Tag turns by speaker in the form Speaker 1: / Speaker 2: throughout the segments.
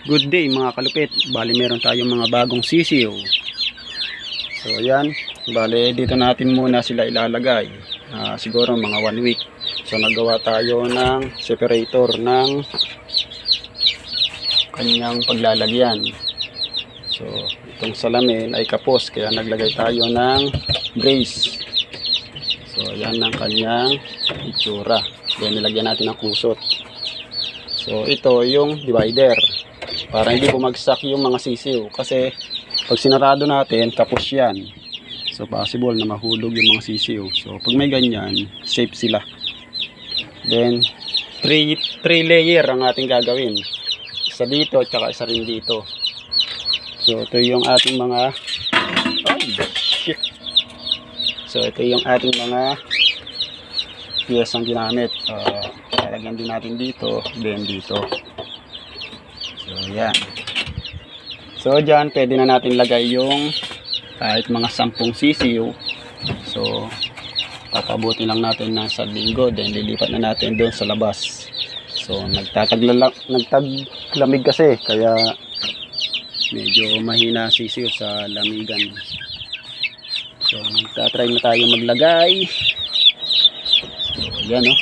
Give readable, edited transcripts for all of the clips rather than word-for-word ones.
Speaker 1: Good day mga kalupit. Bali meron tayong mga bagong sisiw. So ayan, bali dito natin muna sila ilalagay. Siguro mga 1 week. So naggawa tayo ng separator ng kanyang paglalagyan. So itong salamin ay kapos, kaya naglagay tayo ng brace. So ayan ang kanyang itsura. Then nilagyan natin ng kusot. So ito yung divider, para hindi bumagsak yung mga sisiw, kasi pag sinarado natin kapos yan, so possible na mahulog yung mga sisiw. So pag may ganyan, safe sila. Then 3 layer ang ating gagawin, isa dito at saka isa rin dito. So ito yung ating mga so ito yung ating mga piyesang ginamit. Lalagyan din natin dito, then dito. So yan. So dyan pwede na natin lagay yung kahit mga 10 sisiw. So papabuti lang natin na sa linggo, then lilipat na natin doon sa labas. So nagtaglamig kasi, kaya medyo mahina sisiw sa lamigan. So magta-try na tayo maglagay. So yan o.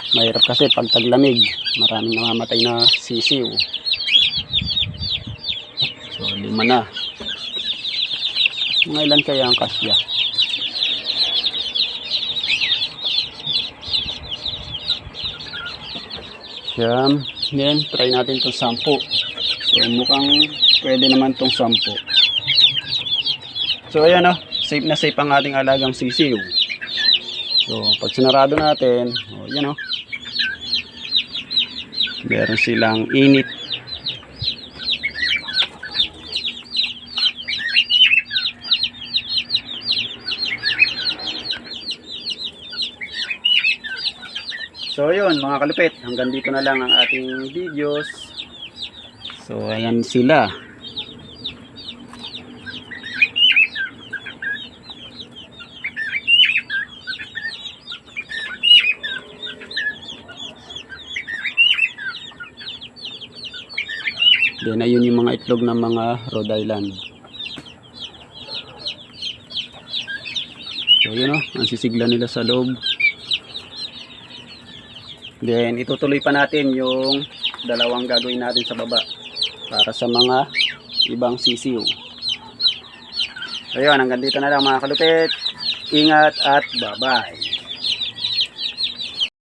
Speaker 1: Mahirap kasi pag taglamig, maraming namamatay na sisiw. So 5 na. Mga ilan kaya ang kasya? Siyam. Then try natin itong 10. So mukhang pwede naman itong 10. So ayan o, safe na safe ang ating alagang sisiw. So pag sinarado natin, yan o, meron silang init. So yun mga kalupit, hanggang dito na lang ang ating videos. So ayan sila. Then ayun yung mga itlog ng mga Rhode Island. So yun o, ang sisigla nila sa loob. Then itutuloy pa natin yung dalawang gagawin natin sa baba para sa mga ibang sisiw. So yun, hanggang dito na lang mga kalupit. Ingat at bye bye.